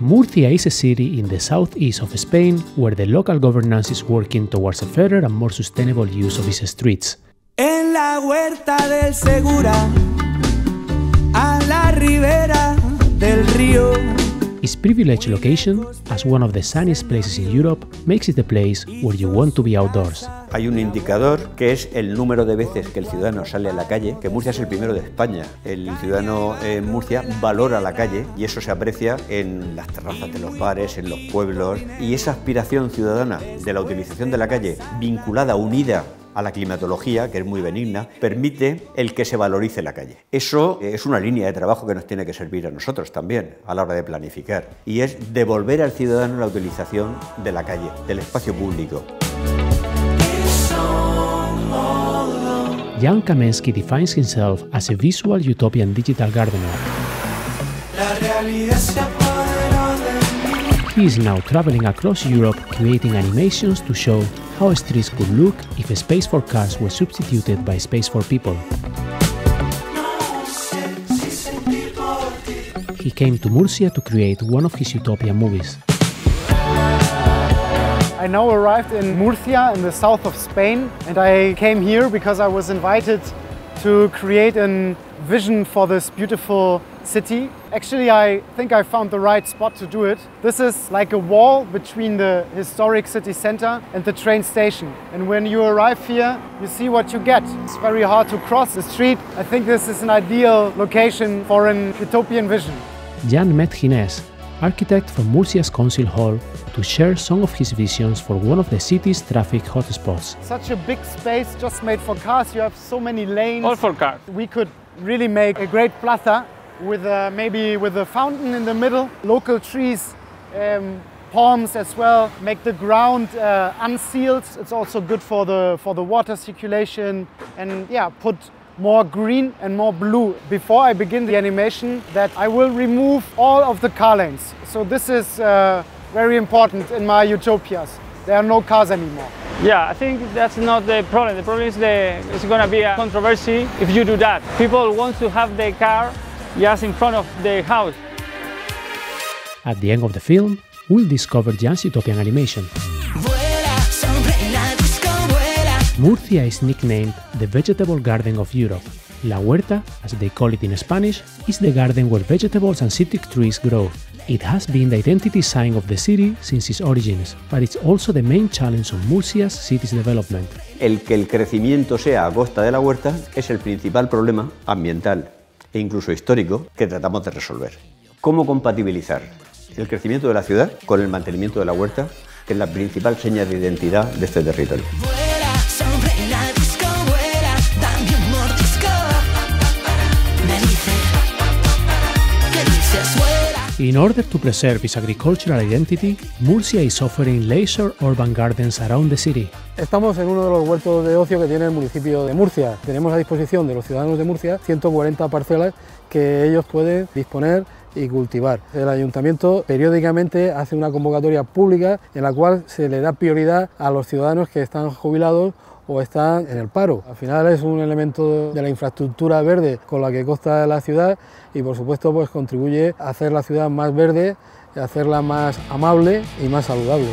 Murcia is a city in the southeast of Spain where the local governance is working towards a fairer and more sustainable use of its streets. En la huerta del Segura, a la ribera del río. Its privileged location, as one of the sunniest places in Europe, makes it a place where you want to be outdoors. Hay un indicador que es el número de veces que el ciudadano sale a la calle, que Murcia es el primero de España. El ciudadano en Murcia valora la calle y eso se aprecia en las terrazas de los bares, en los pueblos. Y esa aspiración ciudadana de la utilización de la calle, vinculada, unida a la climatología, que es muy benigna, permite el que se valorice la calle. Eso es una línea de trabajo que nos tiene que servir a nosotros también a la hora de planificar, y es devolver al ciudadano la utilización de la calle, del espacio público. Jan Kamensky defines himself as a visual utopian digital gardener. He is now traveling across Europe creating animations to show how streets could look if a space for cars was substituted by space for people. He came to Murcia to create one of his utopian movies. I now arrived in Murcia in the south of Spain, and I came here because I was invited to create a vision for this beautiful city. Actually, I think I found the right spot to do it. This is like a wall between the historic city center and the train station. And when you arrive here, you see what you get. It's very hard to cross the street. I think this is an ideal location for an utopian vision. Jan met Ginés, architect from Murcia's Council Hall, to share some of his visions for one of the city's traffic hotspots. Such a big space just made for cars. You have so many lanes. All for cars. We could really make a great plaza with maybe with a fountain in the middle, local trees, palms as well, make the ground unsealed. It's also good for the water circulation, and yeah, put more green and more blue. Before I begin the animation, that I will remove all of the car lanes. So this is very important in my utopias. There are no cars anymore. Yeah, I think that's not the problem. The problem is it's going to be a controversy if you do that. People want to have their car just in front of their house. At the end of the film, we'll discover Jan's utopian animation. Murcia is nicknamed the Vegetable Garden of Europe. La Huerta, as they call it in Spanish, is the garden where vegetables and citric trees grow. It has been the identity sign of the city since its origins, but it's also the main challenge of Murcia's city's development. El que el crecimiento sea a costa de la huerta es el principal problema ambiental e incluso histórico que tratamos de resolver. ¿Cómo compatibilizar el crecimiento de la ciudad con el mantenimiento de la huerta, que es la principal seña de identidad de este territorio? In order to preserve its agricultural identity, Murcia is offering leisure urban gardens around the city. Estamos en uno de los huertos de ocio que tiene el municipio de Murcia. Tenemos a disposición de los ciudadanos de Murcia 140 parcelas que ellos pueden disponer y cultivar. El ayuntamiento periódicamente hace una convocatoria pública en la cual se le da prioridad a los ciudadanos que están jubilados o están en el paro. Al final es un elemento de la infraestructura verde con la que consta la ciudad y por supuesto pues contribuye a hacer la ciudad más verde, a hacerla más amable y más saludable.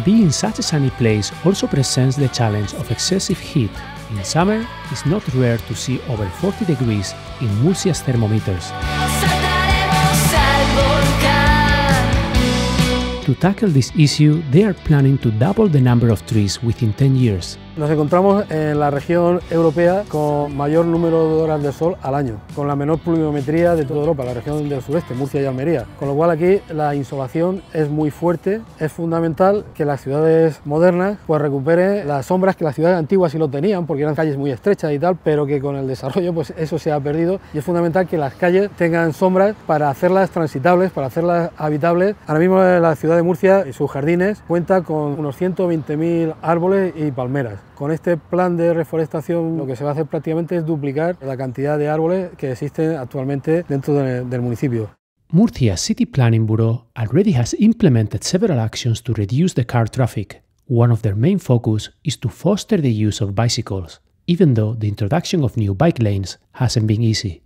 Being such a sunny place also presents the challenge of excessive heat. In summer, it's not rare to see over 40 degrees in Murcia's thermometers. To tackle this issue, they are planning to double the number of trees within 10 years. Nos encontramos en la región europea con mayor número de horas de sol al año, con la menor pluviometría de toda Europa, la región del sureste, Murcia y Almería. Con lo cual aquí la insolación es muy fuerte. Es fundamental que las ciudades modernas pues recuperen las sombras que las ciudades antiguas sí lo tenían, porque eran calles muy estrechas y tal, pero que con el desarrollo pues eso se ha perdido, y es fundamental que las calles tengan sombras para hacerlas transitables, para hacerlas habitables. Ahora mismo la ciudad de Murcia y sus jardines cuenta con unos 120.000 árboles y palmeras. Con este plan de reforestación lo que se va a hacer prácticamente es duplicar la cantidad de árboles que existen actualmente dentro del municipio. Murcia City Planning Bureau already has implemented several actions to reduce the car traffic. One of their main focus is to foster the use of bicycles, even though the introduction of new bike lanes hasn't been easy.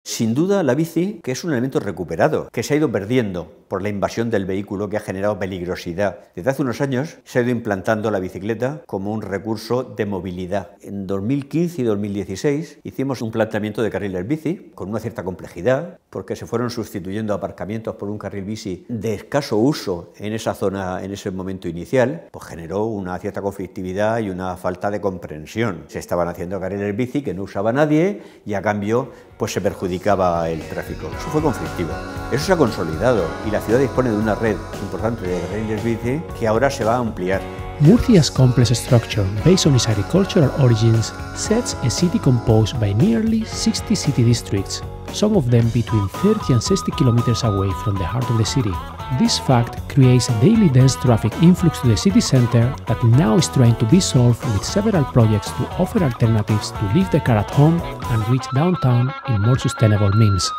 Sin duda la bici, que es un elemento recuperado, que se ha ido perdiendo por la invasión del vehículo, que ha generado peligrosidad. Desde hace unos años se ha ido implantando la bicicleta como un recurso de movilidad. En 2015 y 2016 hicimos un planteamiento de carriles bici con una cierta complejidad, porque se fueron sustituyendo aparcamientos por un carril bici de escaso uso en esa zona en ese momento inicial, pues generó una cierta conflictividad y una falta de comprensión. Se estaban haciendo carriles bici que no usaba nadie y a cambio pues se perjudicaba el tráfico. Eso fue conflictivo. Eso se ha consolidado y la ciudad dispone de una red importante de carriles bici que ahora se va a ampliar. Murcia's complex structure, based on its agricultural origins, sets a city composed by nearly 60 city districts, some of them between 30 and 60 kilometers away from the heart of the city. This fact creates a daily dense traffic influx to the city center that now is trying to be solved with several projects to offer alternatives to leave the car at home and reach downtown in more sustainable means.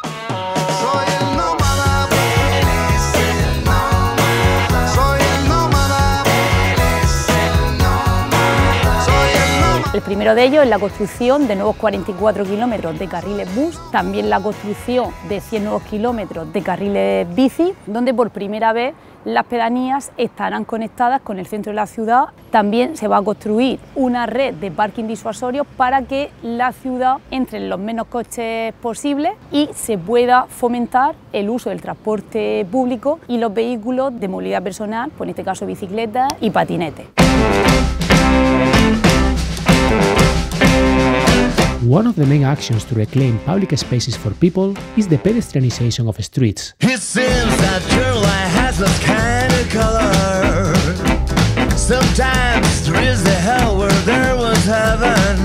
El primero de ellos es la construcción de nuevos 44 kilómetros de carriles bus, también la construcción de 100 nuevos kilómetros de carriles bici, donde por primera vez las pedanías estarán conectadas con el centro de la ciudad. También se va a construir una red de parking disuasorios para que la ciudad entre en los menos coches posibles y se pueda fomentar el uso del transporte público y los vehículos de movilidad personal, pues en este caso bicicletas y patinetes. One of the main actions to reclaim public spaces for people is the pedestrianization of streets. It seems that your life has lost kind of color. Sometimes there is the hell where there was heaven.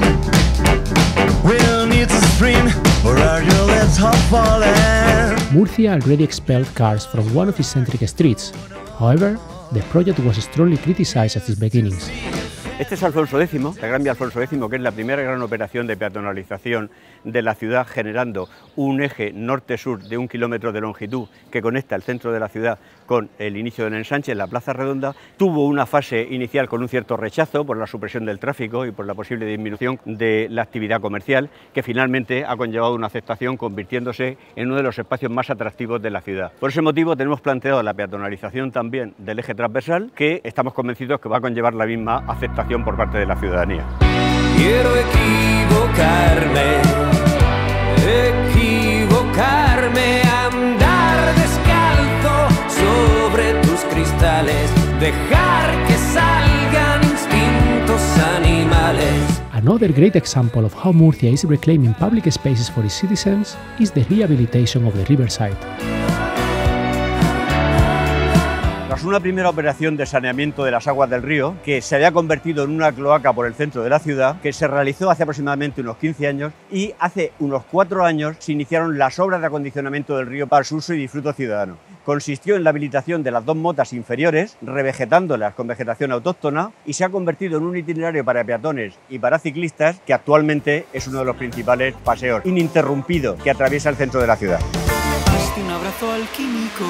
We'll need to scream, or are your lips hot falling? Murcia already expelled cars from one of its centric streets. However, the project was strongly criticized at its beginnings. Este es Alfonso X, la Gran Vía Alfonso X, que es la primera gran operación de peatonalización de la ciudad, generando un eje norte-sur de 1 kilómetro de longitud que conecta el centro de la ciudad con el inicio del ensanche en la Plaza Redonda. Tuvo una fase inicial con un cierto rechazo por la supresión del tráfico y por la posible disminución de la actividad comercial, que finalmente ha conllevado una aceptación, convirtiéndose en uno de los espacios más atractivos de la ciudad. Por ese motivo tenemos planteado la peatonalización también del eje transversal, que estamos convencidos que va a conllevar la misma aceptación por parte de la ciudadanía. Quiero equivocarme, andar descalzo sobre tus cristales, dejar que salgan instintos animales. Another great example of how Murcia is reclaiming public spaces for its citizens is the rehabilitation of the riverside. Tras una primera operación de saneamiento de las aguas del río, que se había convertido en una cloaca por el centro de la ciudad, que se realizó hace aproximadamente unos 15 años, y hace unos 4 años se iniciaron las obras de acondicionamiento del río para su uso y disfrute ciudadano. Consistió en la habilitación de las 2 motas inferiores, revegetándolas con vegetación autóctona, y se ha convertido en un itinerario para peatones y para ciclistas que actualmente es uno de los principales paseos ininterrumpidos que atraviesa el centro de la ciudad. Un abrazo alquímico.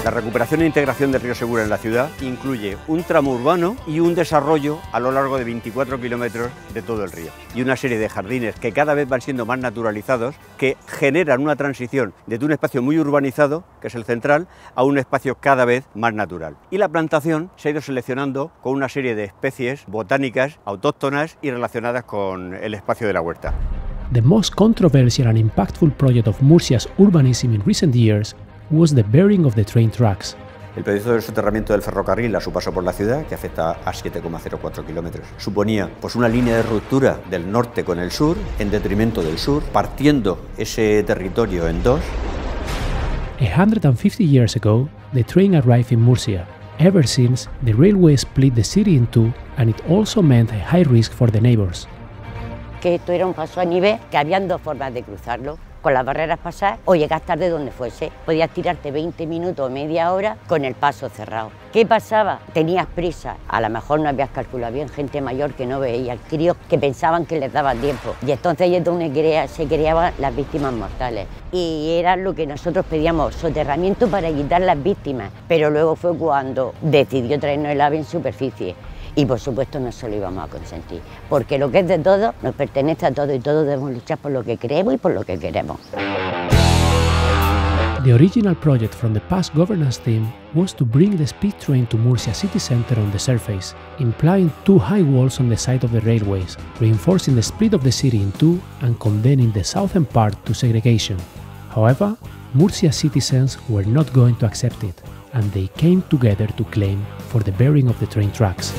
La recuperación e integración del río Segura en la ciudad incluye un tramo urbano y un desarrollo a lo largo de 24 kilómetros de todo el río. Y una serie de jardines que cada vez van siendo más naturalizados, que generan una transición desde un espacio muy urbanizado, que es el central, a un espacio cada vez más natural. Y la plantación se ha ido seleccionando con una serie de especies botánicas autóctonas y relacionadas con el espacio de la huerta. The most controversial and impactful project of Murcia's urbanism in recent years was the burying of the train tracks. El proyecto del soterramiento del ferrocarril a su paso por la ciudad, que afecta a 7,04 kilómetros, suponía pues una línea de ruptura del norte con el sur, en detrimento del sur, partiendo ese territorio en dos. 150 years ago, the train arrived in Murcia. Ever since, the railway split the city in two, and it also meant a high risk for the neighbors. que esto era un paso a nivel, que habían dos formas de cruzarlo. Con las barreras pasar o llegar tarde donde fuese. Podías tirarte 20 minutos o media hora con el paso cerrado. ¿Qué pasaba? Tenías prisa, a lo mejor no habías calculado bien, gente mayor que no veía, críos que pensaban que les daba tiempo. Y entonces ahí es donde se creaban las víctimas mortales. Y era lo que nosotros pedíamos, soterramiento para quitar las víctimas. Pero luego fue cuando decidió traernos el AVE en superficie. Y por supuesto no se lo íbamos a consentir, porque lo que es de todos nos pertenece a todos y todos debemos luchar por lo que creemos y por lo que queremos. The original project from the past governance team was to bring the speed train to Murcia city center on the surface, implying two high walls on the side of the railways, reinforcing the split of the city in two and condemning the southern part to segregation. However, Murcia citizens were not going to accept it, and they came together to claim for the burying of the train tracks.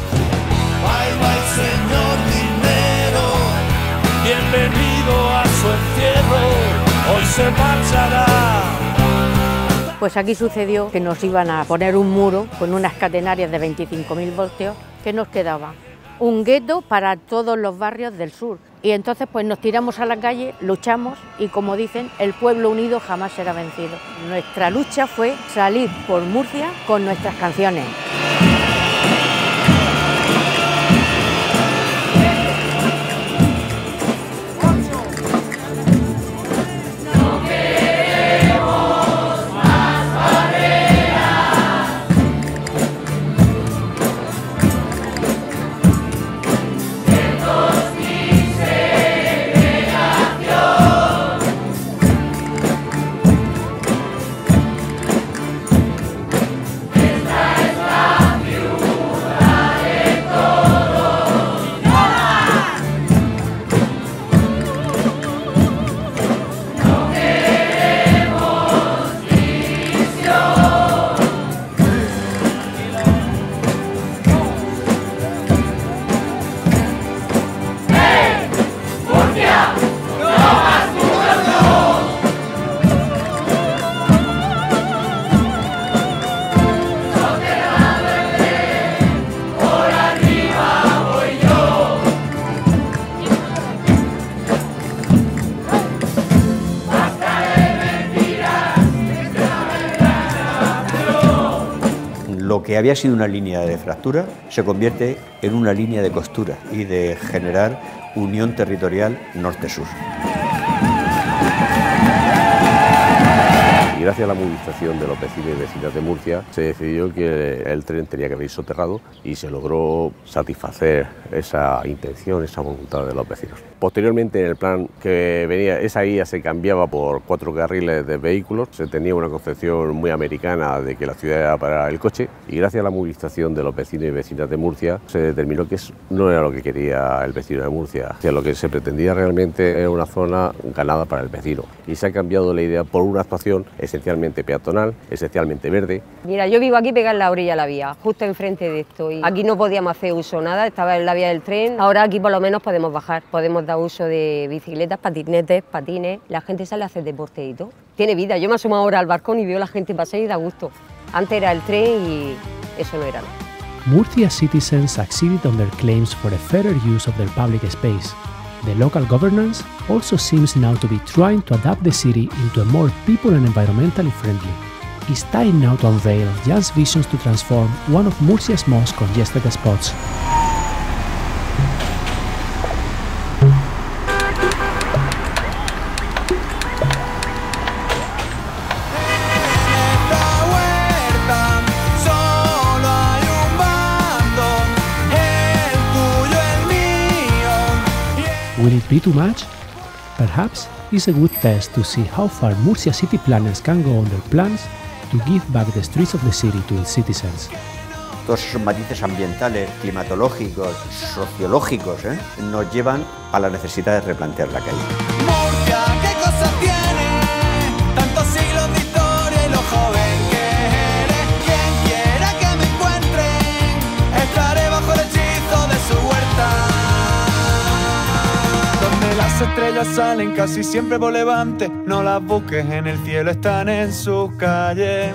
Ahí va el señor dinero, bienvenido a su entierro, hoy se marchará. Pues aquí sucedió que nos iban a poner un muro con unas catenarias de 25.000 voltios que nos quedaba un gueto para todos los barrios del sur. Y entonces pues nos tiramos a la calle, luchamos y como dicen, el pueblo unido jamás será vencido. Nuestra lucha fue salir por Murcia con nuestras canciones. Lo que había sido una línea de fractura se convierte en una línea de costura y de generar unión territorial norte-sur. Y gracias a la movilización de los vecinos y vecinas de Murcia se decidió que el tren tenía que venir soterrado y se logró satisfacer esa intención, esa voluntad de los vecinos. Posteriormente, en el plan que venía, esa guía se cambiaba por 4 carriles de vehículos, se tenía una concepción muy americana de que la ciudad era para el coche y gracias a la movilización de los vecinos y vecinas de Murcia se determinó que no era lo que quería el vecino de Murcia, que lo que se pretendía realmente era una zona ganada para el vecino y se ha cambiado la idea por una actuación esencialmente peatonal, esencialmente verde. Mira, yo vivo aquí pegada en la orilla de la vía, justo enfrente de esto. Y aquí no podíamos hacer uso nada, estaba en la vía del tren. Ahora aquí por lo menos podemos bajar, podemos dar uso de bicicletas, patinetes, patines. La gente sale a hacer deporte y todo. Tiene vida, yo me asomo ahora al balcón y veo a la gente pasar y da gusto. Antes era el tren y eso no era nada. Murcia citizens succeeded on their claims for a fairer use of their public space. The local governance also seems now to be trying to adapt the city into a more people and environmentally friendly. It's time now to unveil Jan's visions to transform one of Murcia's most congested spots. Will it be too much? Perhaps it's a good test to see how far Murcia city planners can go on their plans to give back the streets of the city to its citizens. Todos esos matices ambientales, climatológicos, sociológicos, nos llevan a la necesidad de replantear la calle. Murcia, ¿qué cosas tiene? Tantos siglos de historia y lo joven que eres. Quien quiera que me encuentre, estaré bajo el hechizo de su huerta. Donde las estrellas salen casi siempre por levante, no las busques en el cielo, están en sus calles.